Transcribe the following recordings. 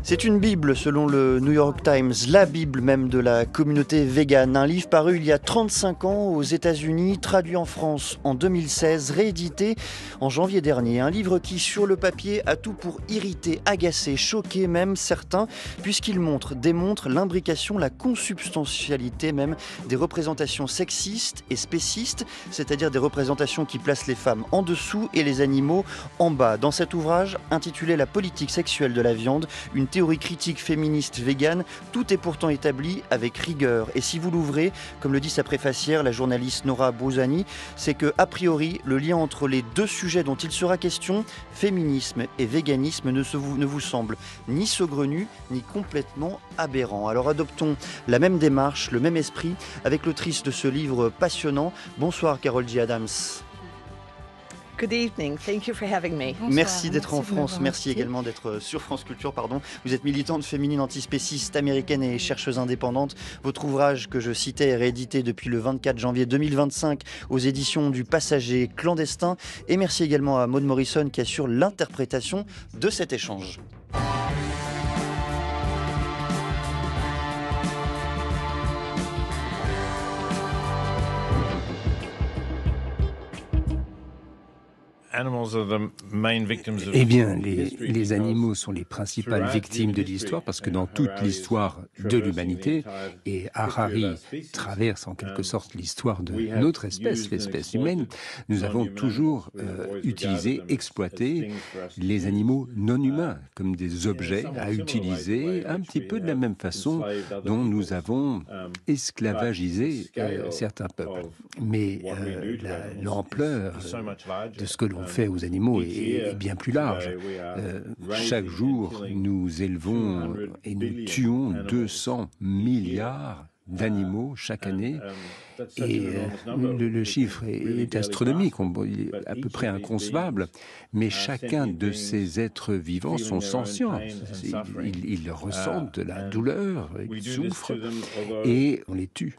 C'est une Bible, selon le New York Times, la Bible même de la communauté végane. Un livre paru il y a 35 ans aux États-Unis, traduit en France en 2016, réédité en janvier dernier. Un livre qui, sur le papier, a tout pour irriter, agacer, choquer même certains, puisqu'il démontre l'imbrication, la consubstantialité même des représentations sexistes et spécistes, c'est-à-dire des représentations qui placent les femmes en dessous et les animaux en bas. Dans cet ouvrage, intitulé La politique sexuelle de la viande, une théorie critique féministe végane, tout est pourtant établi avec rigueur. Et si vous l'ouvrez, comme le dit sa préfacière, la journaliste Nora Bouzani, c'est que, a priori, le lien entre les deux sujets dont il sera question, féminisme et véganisme, ne vous semble ni saugrenu, ni complètement aberrant. Alors adoptons la même démarche, le même esprit, avec l'autrice de ce livre passionnant. Bonsoir Carole J. Adams. Good evening. Thank you for having me. Bonsoir, merci d'être en France. Merci également d'être sur France Culture. Vous êtes militante féminine antispéciste américaine et chercheuse indépendante. Votre ouvrage que je citais est réédité depuis le 24 janvier 2025 aux éditions du Passager clandestin. Et merci également à Maud Morrison qui assure l'interprétation de cet échange. Eh bien, les animaux sont les principales victimes de l'histoire parce que dans toute l'histoire de l'humanité, et Harari traverse en quelque sorte l'histoire de notre espèce, l'espèce humaine, nous avons toujours utilisé, exploité les animaux non humains comme des objets à utiliser un petit peu de la même façon dont nous avons esclavagisé certains peuples. Mais l'ampleur de ce que l'on fait aux animaux est bien plus large. Chaque jour, nous élevons et nous tuons 200 milliards d'animaux chaque année. Et le chiffre est astronomique, à peu près inconcevable, mais chacun de ces êtres vivants sont sentients. Ils ressentent de la douleur, ils souffrent et on les tue.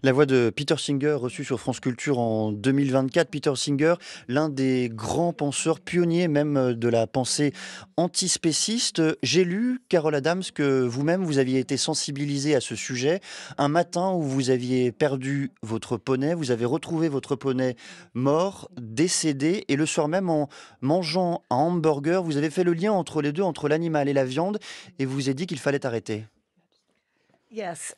La voix de Peter Singer, reçue sur France Culture en 2024. Peter Singer, l'un des grands penseurs pionniers même de la pensée antispéciste. J'ai lu, Carole Adams, que vous-même, vous aviez été sensibilisée à ce sujet. Un matin où vous aviez perdu votre poney, vous avez retrouvé votre poney mort, décédé, et le soir même, en mangeant un hamburger, vous avez fait le lien entre les deux, entre l'animal et la viande, et vous vous êtes dit qu'il fallait arrêter. Yes,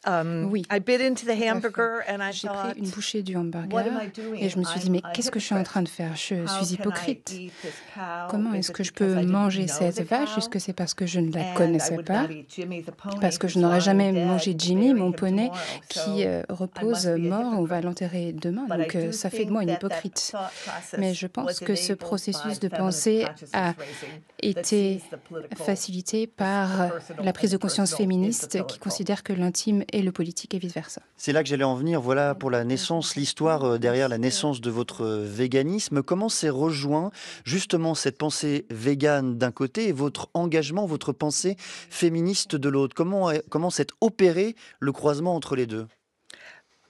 Oui. I bit into the hamburger and I J'ai thought, pris une bouchée du hamburger what am I doing? et je me suis dit, mais I'm qu'est-ce que je suis en train de faire? Je How suis can I hypocrite. eat this cow? Comment Is est-ce it que je because peux I didn't manger know cette the vache? cow? Est-ce que c'est parce que je ne la And I connaissais would pas? not eat Jimmy the pony Parce que je who's n'aurais lying jamais dead mangé to Jimmy, bury mon him poney, tomorrow. qui So I repose must be a mort. On va hypocrite. l'enterrer demain. But I Donc do ça fait de think moi une that hypocrite. thought process Mais je was pense que ce enabled processus by de pensée feminist a consciousness raising that été sees the political, facilité the par personal, la prise de and the conscience personal is the féministe qui political. considère que l'intime est le politique et vice-versa. C'est là que j'allais en venir. Voilà pour la naissance, l'histoire derrière la naissance de votre véganisme. Comment s'est rejoint justement cette pensée végane d'un côté et votre engagement, votre pensée féministe de l'autre? Comment s'est opéré le croisement entre les deux?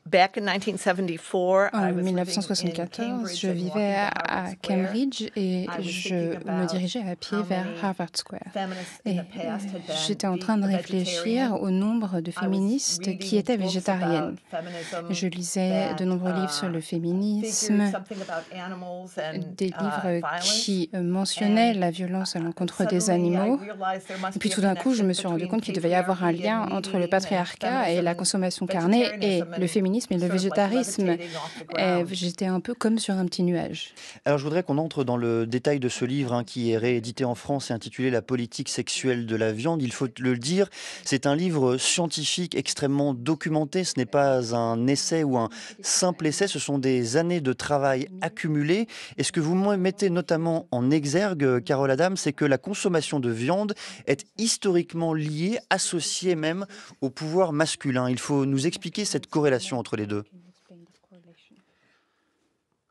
Back in 1974, En I was living in 1974, Cambridge je and vivais walking to à Harvard Square. Cambridge et I was je thinking me about dirigeais à pied how vers many Harvard Square. feminists in Et the past had been j'étais en train de réfléchir au nombre de I was féministes qui reading étaient books végétariennes. about feminism Je lisais de nombreux livres sur le féminisme, figured something about animals and, des livres violence. qui mentionnaient la violence à l'encontre des Suddenly, I animaux. realized there must Et puis be a tout d'un coup, je me suis connection rendu compte qu'il devait y between avoir un lien patriarchy entre le and patriarcat et la feminism, consommation carnée et le féminisme et le sort of like végétarisme. levitating off the Et ground. j'étais un peu comme sur un petit nuage. Alors je voudrais qu'on entre dans le détail de ce livre qui est réédité en France et intitulé La politique sexuelle de la viande. Il faut le dire, c'est un livre scientifique extrêmement documenté. Ce n'est pas un essai ou un simple essai, ce sont des années de travail accumulées. Et ce que vous mettez notamment en exergue, Carole Adams, c'est que la consommation de viande est historiquement liée, associée même au pouvoir masculin. Il faut nous expliquer cette corrélation entre les deux.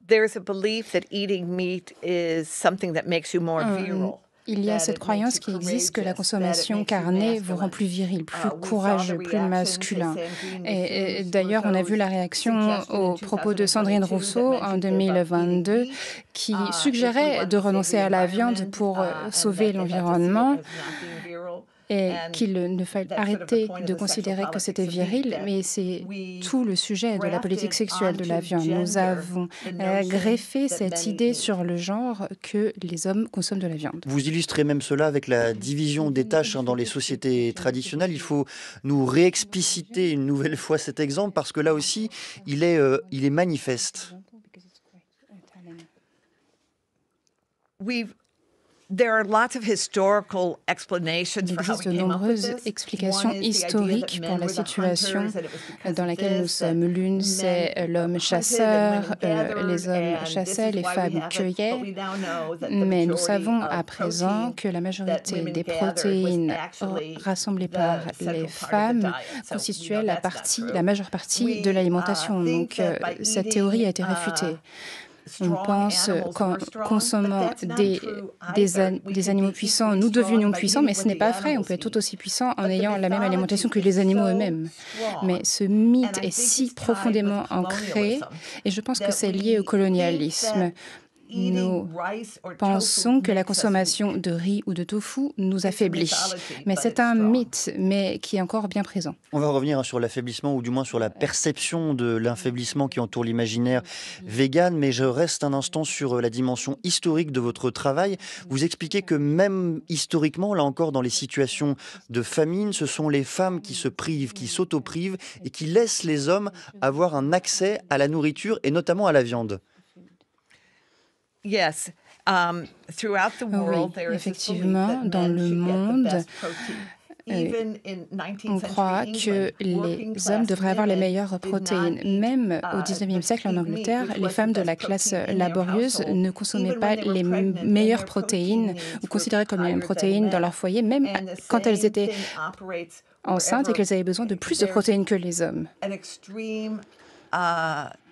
There's a belief that eating meat is something that makes you more virile. Il y a cette croyance qui existe que la consommation carnée vous rend plus viril, plus courageux, plus masculin. Et d'ailleurs, on a vu la réaction aux propos de Sandrine Rousseau en 2022 qui suggérait de renoncer à la viande pour sauver l'environnement. et qu'il ne fallait arrêter de considérer que c'était viril, mais c'est tout le sujet de la politique sexuelle de la viande. Nous avons greffé cette idée sur le genre que les hommes consomment de la viande. Vous illustrez même cela avec la division des tâches dans les sociétés traditionnelles. Il faut nous réexpliciter une nouvelle fois cet exemple parce que là aussi, il est manifeste. There are lots of historical Il explanations for how existe we de came up with nombreuses this. explications One is the idea historiques that pour men la were the situation hunters, that it was because dans of laquelle nous this, that sommes. L'une, men c'est l'homme hunted chasseur, and women gathered, les hommes and chassaient, this is les why we femmes have it. But cueillaient. we now know that the Mais nous majority savons of à présent protein que la that majorité women des gathered was protéines actually rassemblées par the les central part of the femmes diet. So, constituaient that's not true. la majeure partie de We l'alimentation. think Donc that by cette théorie a été eating, réfutée. On strong pense animals qu'en were strong, consommant but that's not des true either. We could animaux be puissants, equally nous strong devenions by puissants, eating mais ce what n'est the pas vrai. On animals peut être tout eat. aussi puissant en But the ayant la même alimentation que les mythology animaux is eux-mêmes. so Mais strong. ce mythe And I est think si it's tied profondément with ancré, colonialism et je pense que that c'est lié au we think colonialisme. that eating Nous rice or pensons tofu que la makes us consommation weak. de riz ou de tofu nous It's a affaiblit. mythology, Mais but c'est it's un strong. mythe, mais qui est encore bien présent. On va revenir sur l'affaiblissement, ou du moins sur la perception de l'affaiblissement qui entoure l'imaginaire vegan, mais je reste un instant sur la dimension historique de votre travail. Vous expliquez que même historiquement, là encore, dans les situations de famine, ce sont les femmes qui se privent, qui s'auto-privent et qui laissent les hommes avoir un accès à la nourriture et notamment à la viande. Yes. Throughout the Oui, world, there is this belief effectivement, that dans men le should get the monde, best protein. Even in on 19th croit century que England, working les hommes class devraient avoir les women meilleures did not protéines. eat, Même au the 19e siècle en pig meat, Angleterre, which les was femmes the de la best classe protein in their laborieuse household. ne consommaient Even pas when they were les pregnant, meilleures their protéines protein ou needs were considérées comme les mêmes higher than protéines dans men. leur foyer, même And the quand elles same étaient thing operates enceintes et wherever qu'elles avaient besoin de plus de there's protéines que les hommes. an extreme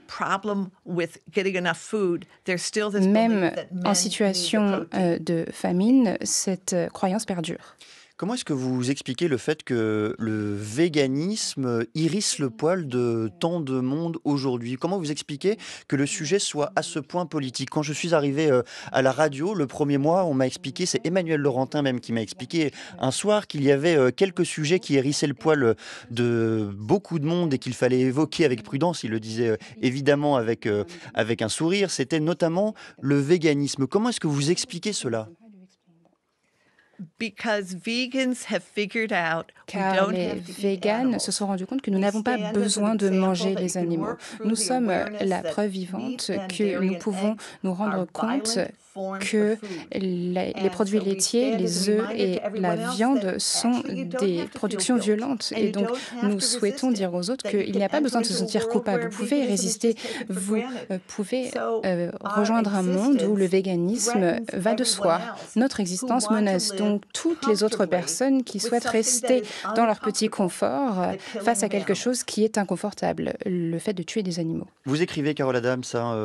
problem with getting enough food. There's still this Même belief that men en need the situation protein. de famine, cette croyance perdure. Comment est-ce que vous expliquez le fait que le véganisme hérisse le poil de tant de monde aujourd'hui? Comment vous expliquez que le sujet soit à ce point politique? Quand je suis arrivé à la radio le premier mois, on m'a expliqué, c'est Emmanuel Laurentin même qui m'a expliqué un soir qu'il y avait quelques sujets qui hérissaient le poil de beaucoup de monde et qu'il fallait évoquer avec prudence. Il le disait évidemment avec un sourire. C'était notamment le véganisme. Comment est-ce que vous expliquez cela? Because vegans have figured out we Car don't les have to eat véganes animals. se sont rendus compte que nous n'avons pas besoin de manger les animaux. Nous sommes la preuve vivante que nous pouvons nous rendre compte que les produits laitiers, les œufs et la viande sont des productions violentes. Et donc, nous souhaitons dire aux autres qu'il n'y a pas besoin de se sentir coupable. Vous pouvez résister, vous pouvez rejoindre un monde où le véganisme va de soi. Notre existence menace donc toutes les autres personnes qui souhaitent rester dans leur petit confort face à quelque chose qui est inconfortable, le fait de tuer des animaux. Vous écrivez, Carole Adams,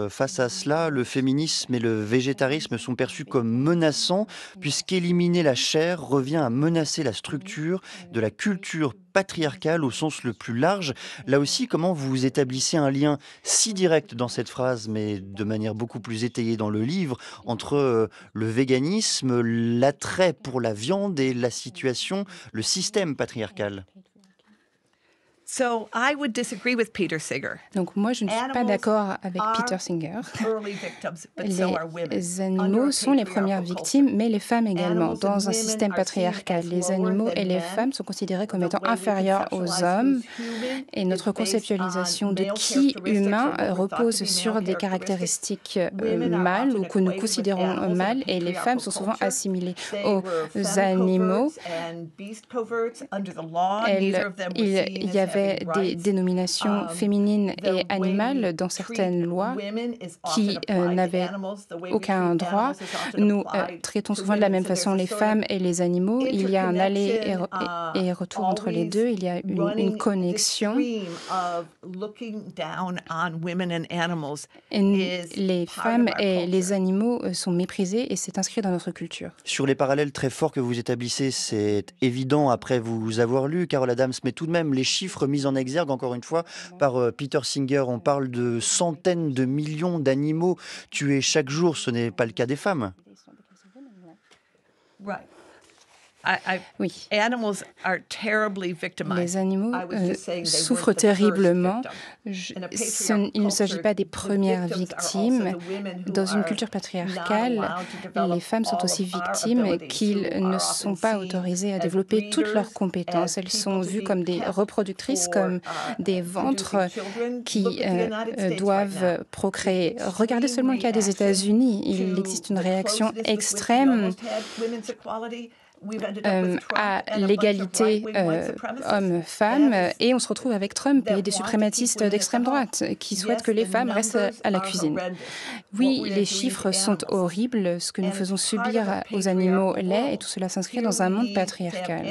face à cela, le féminisme et le végétarisme sont perçus comme menaçants, puisqu'éliminer la chair revient à menacer la structure de la culture patriarcale au sens le plus large. Là aussi, comment vous établissez un lien si direct dans cette phrase, mais de manière beaucoup plus étayée dans le livre, entre le véganisme, l'attrait pour la viande et la situation, le système patriarcal? So I would disagree with Peter Singer. Donc moi, je ne suis pas d'accord avec Peter Singer. Les animaux sont les premières victimes, mais les femmes également. Dans un système patriarcal, les animaux et les femmes sont considérés comme étant inférieurs aux hommes, et notre conceptualisation de qui humain repose sur des caractéristiques mâles ou que nous considérons mâles, et les femmes sont souvent assimilées aux animaux. Il y avait des dénominations féminines et animales dans certaines lois qui n'avaient aucun droit. Nous traitons souvent de la même façon les femmes et les animaux. Il y a un aller et retour entre les deux. Il y a une connexion. Et les femmes et les animaux sont méprisés et c'est inscrit dans notre culture. Sur les parallèles très forts que vous établissez, c'est évident après vous avoir lu, Carole Adams, mais tout de même les chiffres mis en exergue, encore une fois, par Peter Singer. On parle de centaines de millions d'animaux tués chaque jour. Ce n'est pas le cas des femmes. Right. Oui. Animals are terribly victimized. Les animaux souffrent terriblement. Il ne s'agit pas des premières victimes. Dans une culture patriarcale, les femmes sont aussi victimes qu'ils ne sont pas autorisées à développer toutes leurs compétences. Elles sont vues comme des reproductrices, comme des ventres qui doivent procréer. Regardez seulement le cas des États-Unis. Il existe une réaction extrême à l'égalité hommes-femmes et on se retrouve avec Trump et des suprématistes d'extrême droite qui souhaitent que les femmes restent à la cuisine. Oui, les chiffres sont horribles, ce que nous faisons subir aux animaux l'est et tout cela s'inscrit dans un monde patriarcal.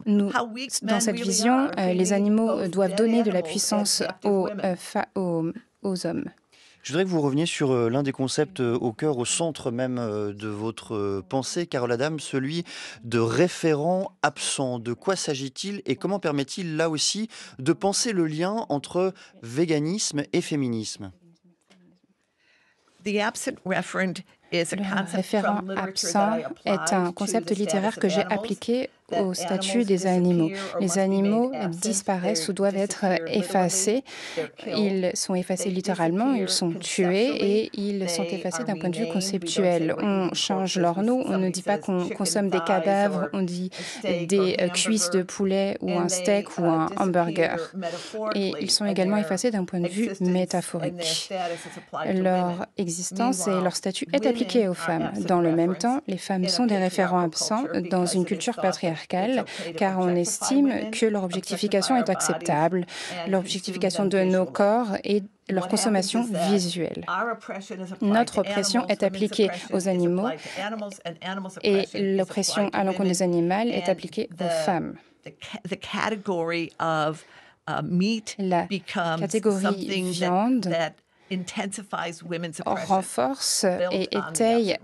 Nous, dans cette vision, les animaux doivent donner de la puissance aux hommes. Je voudrais que vous reveniez sur l'un des concepts au cœur, au centre même de votre pensée, Carole Adams, celui de référent absent. De quoi s'agit-il et comment permet-il là aussi de penser le lien entre véganisme et féminisme ? Le référent absent est un concept littéraire que j'ai appliqué au statut des animaux. Les animaux disparaissent ou doivent être effacés. Ils sont effacés littéralement, ils sont tués et ils sont effacés d'un point de vue conceptuel. On change leur nom, on ne dit pas qu'on consomme des cadavres, on dit des cuisses de poulet ou un steak ou un hamburger. Et ils sont également effacés d'un point de vue métaphorique. Leur existence et leur statut est appliqué aux femmes. Dans le même temps, les femmes sont des référents absents dans une culture patriarcale car on estime que leur objectification est acceptable, l'objectification de nos corps et leur consommation visuelle. Notre oppression est appliquée aux animaux et l'oppression à l'encontre des animaux est appliquée aux femmes. La catégorie viande renforce et étaye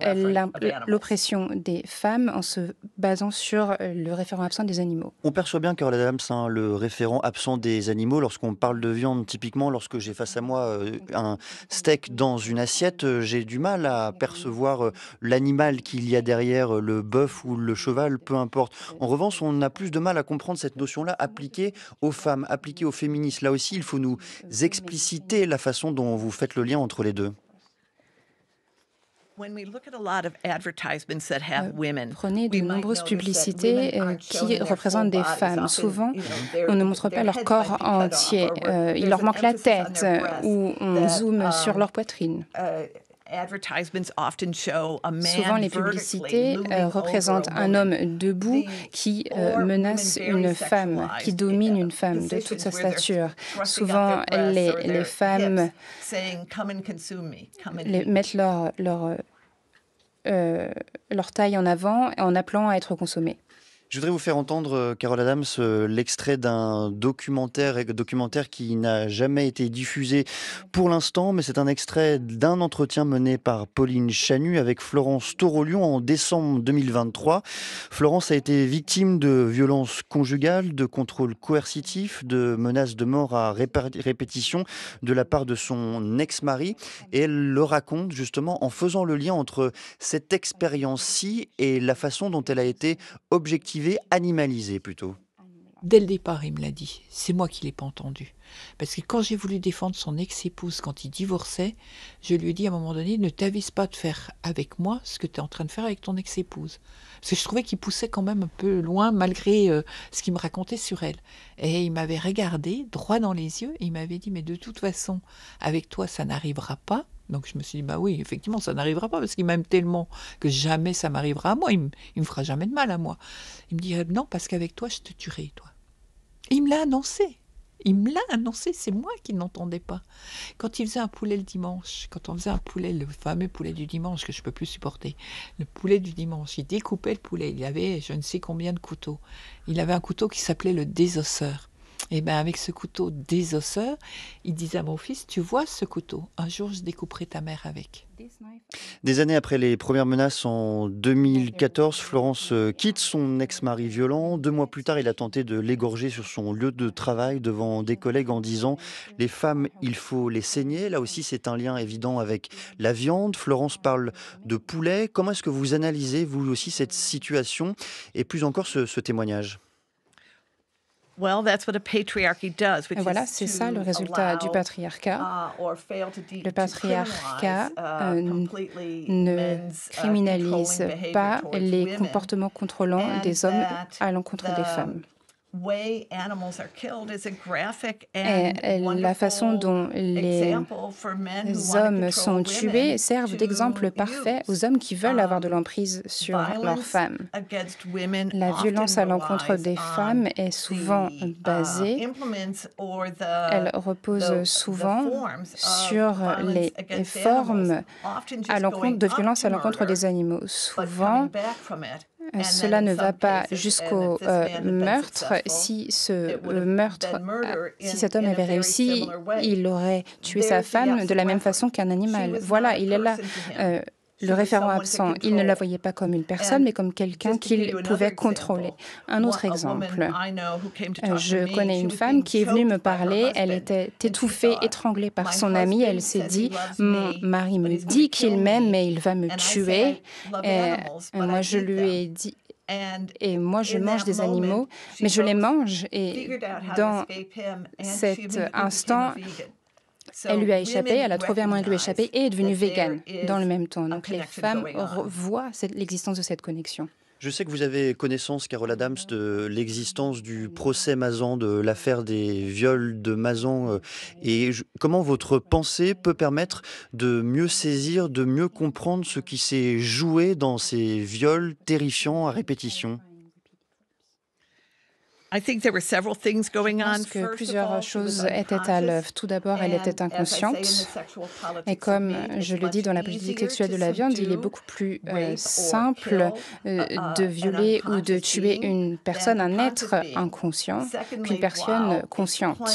l'oppression des femmes en se basant sur le référent absent des animaux. On perçoit bien, Carole Adams, le référent absent des animaux. Lorsqu'on parle de viande, typiquement, lorsque j'ai face à moi un steak dans une assiette, j'ai du mal à percevoir l'animal qu'il y a derrière, le bœuf ou le cheval, peu importe. En revanche, on a plus de mal à comprendre cette notion-là appliquée aux femmes, appliquée aux féministes. Là aussi, il faut nous expliciter la façon dont vous faites le lien entre les deux. Prenez de nombreuses publicités qui représentent des femmes. Souvent, on ne montre pas leur corps entier. Il leur manque la tête ou on zoome sur leur poitrine. Souvent, les publicités représentent un homme debout qui menace une femme, qui domine une femme de toute sa stature. Souvent, les femmes mettent leur taille en avant en appelant à être consommées. Je voudrais vous faire entendre, Carole Adams, l'extrait d'un documentaire qui n'a jamais été diffusé pour l'instant, mais c'est un extrait d'un entretien mené par Pauline Chanu avec Florence Torolion en décembre 2023. Florence a été victime de violences conjugales, de contrôles coercitifs, de menaces de mort à répétition de la part de son ex-mari. Et elle le raconte justement en faisant le lien entre cette expérience-ci et la façon dont elle a été objectivée, animalisée plutôt. Dès le départ, il me l'a dit. C'est moi qui ne l'ai pas entendu. Parce que quand j'ai voulu défendre son ex-épouse quand il divorçait, je lui ai dit à un moment donné, ne t'avise pas de faire avec moi ce que tu es en train de faire avec ton ex-épouse. Parce que je trouvais qu'il poussait quand même un peu loin malgré ce qu'il me racontait sur elle. Et il m'avait regardé droit dans les yeux et il m'avait dit, mais de toute façon, avec toi, ça n'arrivera pas. Donc je me suis dit, bah oui, effectivement, ça n'arrivera pas parce qu'il m'aime tellement que jamais ça m'arrivera à moi. Il me fera jamais de mal à moi. Il me dit, non, parce qu'avec toi, je te tuerai, toi. Et il me l'a annoncé. Il me l'a annoncé, c'est moi qui n'entendais pas. Quand il faisait un poulet le dimanche, quand on faisait un poulet, le fameux poulet du dimanche que je ne peux plus supporter, le poulet du dimanche, il découpait le poulet, il avait je ne sais combien de couteaux. Il avait un couteau qui s'appelait le désosseur. Et bien, avec ce couteau désosseur, il disait à mon fils, tu vois ce couteau, un jour je découperai ta mère avec. Des années après les premières menaces en 2014, Florence quitte son ex-mari violent. 2 mois plus tard, il a tenté de l'égorger sur son lieu de travail devant des collègues en disant « Les femmes, il faut les saigner ». Là aussi, c'est un lien évident avec la viande. Florence parle de poulet. Comment est-ce que vous analysez, vous aussi, cette situation et plus encore ce témoignage ? Voilà, c'est ça le résultat du patriarcat. Le patriarcat ne criminalise pas les comportements contrôlants des hommes à l'encontre des femmes. Et la façon dont les hommes sont tués servent d'exemple parfait aux hommes qui veulent avoir de l'emprise sur leurs femmes. La violence à l'encontre des femmes est souvent basée, elle repose souvent sur les formes de violence à l'encontre des animaux. Souvent, cela ne va pas jusqu'au meurtre. Si cet homme avait réussi, il aurait tué sa femme de la même façon qu'un animal. Voilà, il est là. Le référent absent, il ne la voyait pas comme une personne, mais comme quelqu'un qu'il pouvait contrôler. Un autre exemple, je connais une femme qui est venue me parler, elle était étouffée, étranglée par son ami, elle s'est dit « Mon mari me dit qu'il m'aime, mais il va me tuer ». Et moi, je lui ai dit « Et moi, je mange des animaux, mais je les mange ». Et dans cet instant, elle lui a échappé, elle a trouvé un moyen de lui échapper et est devenue végane dans le même temps. Donc les femmes voient l'existence de cette connexion. Je sais que vous avez connaissance, Carole Adams, de l'existence du procès Mazan, de l'affaire des viols de Mazan. Et comment votre pensée peut permettre de mieux saisir, de mieux comprendre ce qui s'est joué dans ces viols terrifiants à répétition ? Je pense que plusieurs choses étaient à l'œuvre. Tout d'abord, elle était inconsciente. Et comme je le dis dans la politique sexuelle de la viande, il est beaucoup plus simple de violer ou de tuer une personne, un être inconscient, qu'une personne consciente.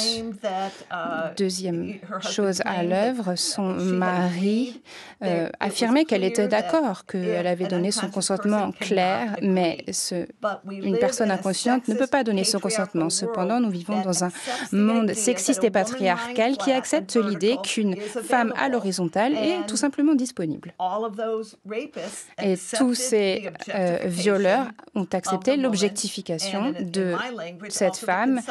Deuxième chose à l'œuvre, son mari affirmait qu'elle était d'accord, qu'elle avait donné son consentement clair, mais une personne inconsciente ne peut pas donner son consentement. Cependant, nous vivons dans un monde sexiste et patriarcal qui accepte l'idée qu'une femme à l'horizontale est tout simplement disponible. Et tous ces violeurs ont accepté l'objectification de cette femme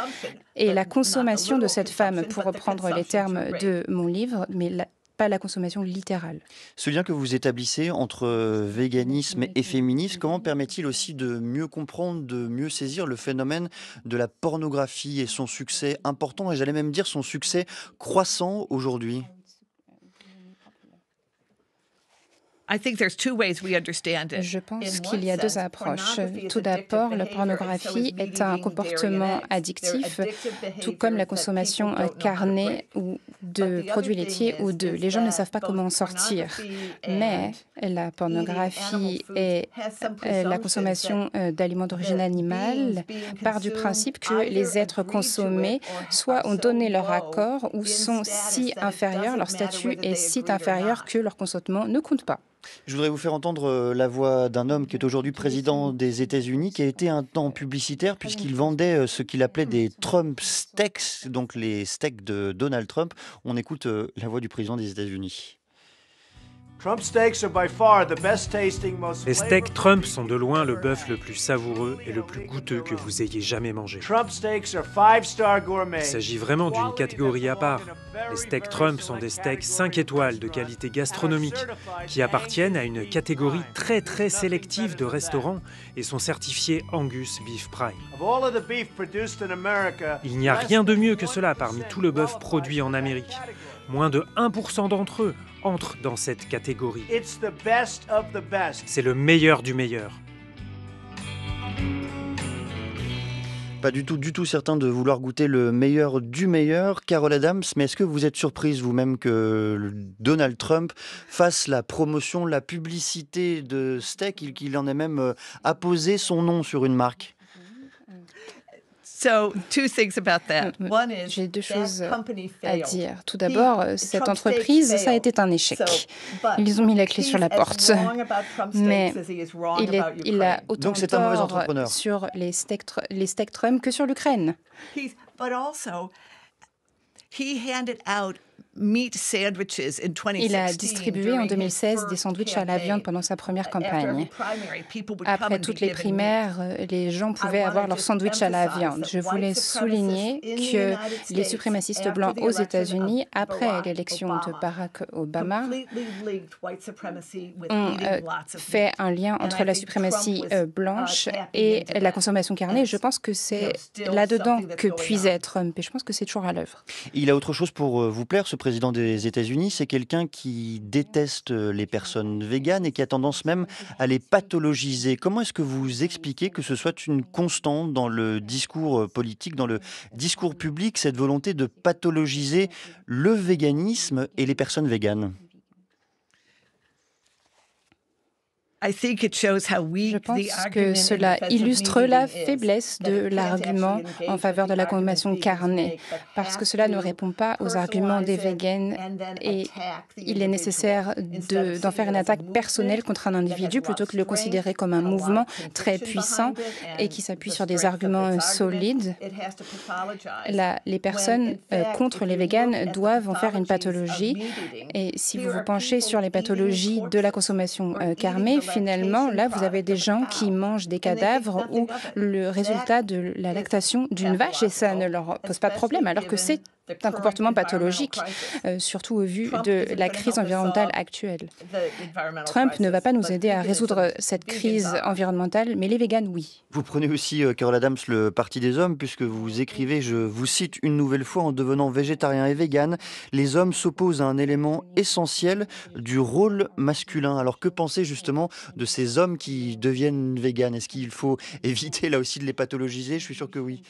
et la consommation de cette femme, pour reprendre les termes de mon livre, mais pas la consommation littérale. Ce lien que vous établissez entre véganisme et féminisme, comment permet-il aussi de mieux comprendre, de mieux saisir le phénomène de la pornographie et son succès important, et j'allais même dire son succès croissant aujourd'hui ? Je pense qu'il y a deux approches. Tout d'abord, la pornographie est un comportement addictif, tout comme la consommation carnée ou de produits laitiers ou d'œufs. Les gens ne savent pas comment en sortir. Mais la pornographie et la consommation d'aliments d'origine animale part du principe que les êtres consommés soit ont donné leur accord ou sont si inférieurs, leur statut est si inférieur que leur consentement ne compte pas. Je voudrais vous faire entendre la voix d'un homme qui est aujourd'hui président des États-Unis, qui a été un temps publicitaire puisqu'il vendait ce qu'il appelait des Trump steaks, donc les steaks de Donald Trump. On écoute la voix du président des États-Unis. Les steaks Trump sont de loin le bœuf le plus savoureux et le plus goûteux que vous ayez jamais mangé. Il s'agit vraiment d'une catégorie à part. Les steaks Trump sont des steaks 5 étoiles de qualité gastronomique qui appartiennent à une catégorie très très sélective de restaurants et sont certifiés Angus Beef Prime. Il n'y a rien de mieux que cela parmi tout le bœuf produit en Amérique. Moins de 1% d'entre eux entrent dans cette catégorie. C'est le meilleur du meilleur. Pas du tout certain de vouloir goûter le meilleur du meilleur, Carole Adams, mais est-ce que vous êtes surprise vous-même que Donald Trump fasse la promotion, la publicité de steak, qu'il en ait même apposé son nom sur une marque ? J'ai deux choses à dire. Tout d'abord, cette entreprise, ça a été un échec. Ils ont mis la clé sur la porte. Mais il a autant de tort sur les steaks Trump que sur l'Ukraine. Il a distribué en 2016 des sandwichs à la viande pendant sa première campagne. Après toutes les primaires, les gens pouvaient avoir leur sandwich à la viande. Je voulais souligner que les suprémacistes blancs aux États-Unis, après l'élection de Barack Obama, ont fait un lien entre la suprématie blanche et la consommation carnée. Je pense que c'est là-dedans que puisait Trump et je pense que c'est toujours à l'œuvre. Il a autre chose pour vous plaire, ce président des États-Unis, c'est quelqu'un qui déteste les personnes véganes et qui a tendance même à les pathologiser. Comment est-ce que vous expliquez que ce soit une constante dans le discours politique, dans le discours public, cette volonté de pathologiser le véganisme et les personnes véganes ? Je pense que cela illustre la faiblesse de l'argument en faveur de la consommation carnée, parce que cela ne répond pas aux arguments des véganes et il est nécessaire d'en faire une attaque personnelle contre un individu plutôt que de le considérer comme un mouvement très puissant et qui s'appuie sur des arguments solides. Les personnes contre les véganes doivent en faire une pathologie et si vous vous penchez sur les pathologies de la consommation carnée, finalement, là, vous avez des gens qui mangent des cadavres ou le résultat de la lactation d'une vache et ça ne leur pose pas de problème, alors que c'est un comportement pathologique, surtout au vu de la crise environnementale actuelle. Trump ne va pas nous aider à résoudre cette crise environnementale, mais les véganes, oui. Vous prenez aussi, Carol Adams, le parti des hommes, puisque vous écrivez, je vous cite une nouvelle fois, en devenant végétarien et végane, les hommes s'opposent à un élément essentiel du rôle masculin. Alors que penser justement de ces hommes qui deviennent véganes ? Est-ce qu'il faut éviter là aussi de les pathologiser ? Je suis sûr que oui.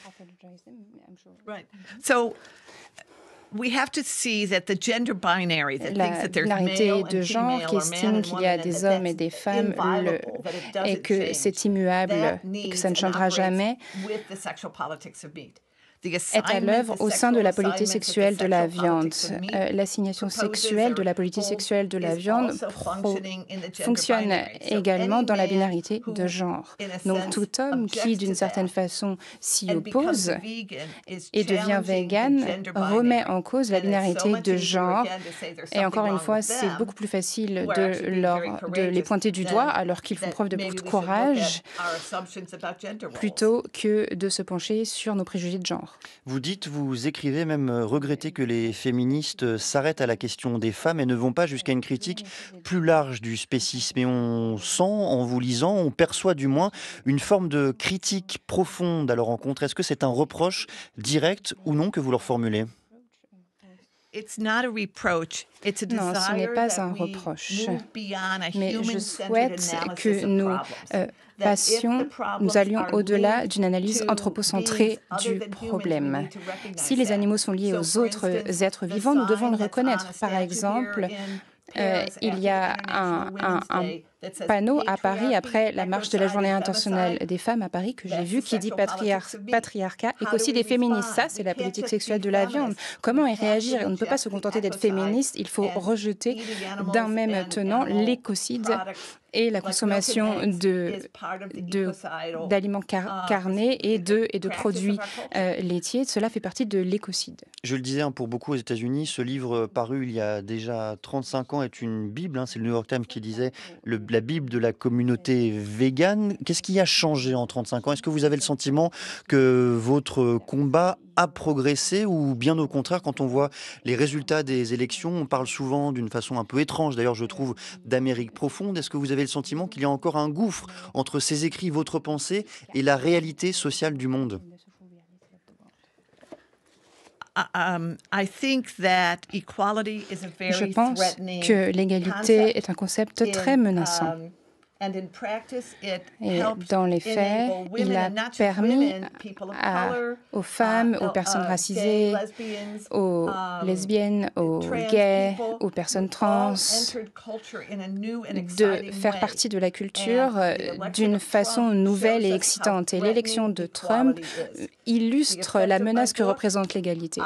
La binarité de genre qui estime qu'il y a des hommes et des femmes et que c'est immuable et que ça ne changera jamais est à l'œuvre au sein de la politique sexuelle de la viande. L'assignation sexuelle de la politique sexuelle de la viande fonctionne également dans la binarité de genre. Donc tout homme qui, d'une certaine façon, s'y oppose et devient vegan remet en cause la binarité de genre. Et encore une fois, c'est beaucoup plus facile de les pointer du doigt alors qu'ils font preuve de beaucoup de courage plutôt que de se pencher sur nos préjugés de genre. Vous écrivez même regretter que les féministes s'arrêtent à la question des femmes et ne vont pas jusqu'à une critique plus large du spécisme. Et on sent, en vous lisant, on perçoit du moins une forme de critique profonde à leur encontre. Est-ce que c'est un reproche direct ou non que vous leur formulez ? Non, ce n'est pas un reproche, mais je souhaite que nous nous allions au-delà d'une analyse anthropocentrée du problème. Si les animaux sont liés aux autres êtres vivants, nous devons le reconnaître. Par exemple, il y a un panneau à Paris après la marche de la Journée internationale des femmes à Paris que j'ai vu qui dit patriarcat et qu'aussi des féministes. Ça, c'est la politique sexuelle de la viande. Comment y réagir ? On ne peut pas se contenter d'être féministe, il faut rejeter d'un même tenant l'écocide et la consommation d'aliments carnés et de produits laitiers. Cela fait partie de l'écocide. Je le disais, pour beaucoup aux États-Unis, ce livre paru il y a déjà 35 ans est une Bible. C'est le New York Times qui disait la Bible de la communauté végane. Qu'est-ce qui a changé en 35 ans ? Est-ce que vous avez le sentiment que votre combat a progressé ou bien au contraire, quand on voit les résultats des élections, on parle souvent d'une façon un peu étrange, d'ailleurs je trouve, d'Amérique profonde. Est-ce que vous avez le sentiment qu'il y a encore un gouffre entre ces écrits, votre pensée et la réalité sociale du monde ? Je pense que l'égalité est un concept très menaçant. Et dans les faits, il a permis aux femmes, aux personnes racisées, aux lesbiennes, aux gays, aux personnes trans, de faire partie de la culture d'une façon nouvelle et excitante. Et l'élection de Trump illustre la menace que représente l'égalité.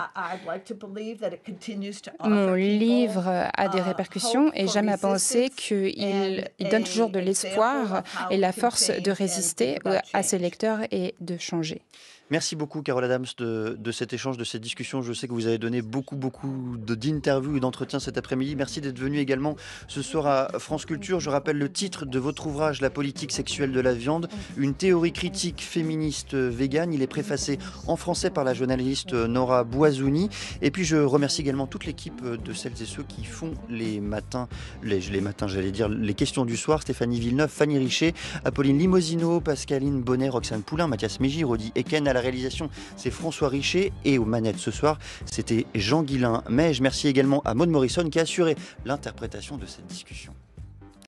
Mon livre a des répercussions et j'aime à penser qu'il donne toujours de l'espoir et la force de résister à ses lecteurs et de changer. Merci beaucoup, Carole Adams, de cet échange, de cette discussion. Je sais que vous avez donné beaucoup d'interviews et d'entretiens cet après-midi. Merci d'être venu également ce soir à France Culture. Je rappelle le titre de votre ouvrage, La politique sexuelle de la viande, une théorie critique féministe végane. Il est préfacé en français par la journaliste Nora Boisouni. Et puis je remercie également toute l'équipe de celles et ceux qui font les questions du soir. Stéphanie Villeneuve, Fanny Richet, Apolline Limosino, Pascaline Bonnet, Roxane Poulain, Mathias Mégy, Rodi Eken. À la réalisation, c'est François Richet et aux manettes ce soir, c'était Jean Guillain. Mais je remercie également à Maud Morrison qui a assuré l'interprétation de cette discussion.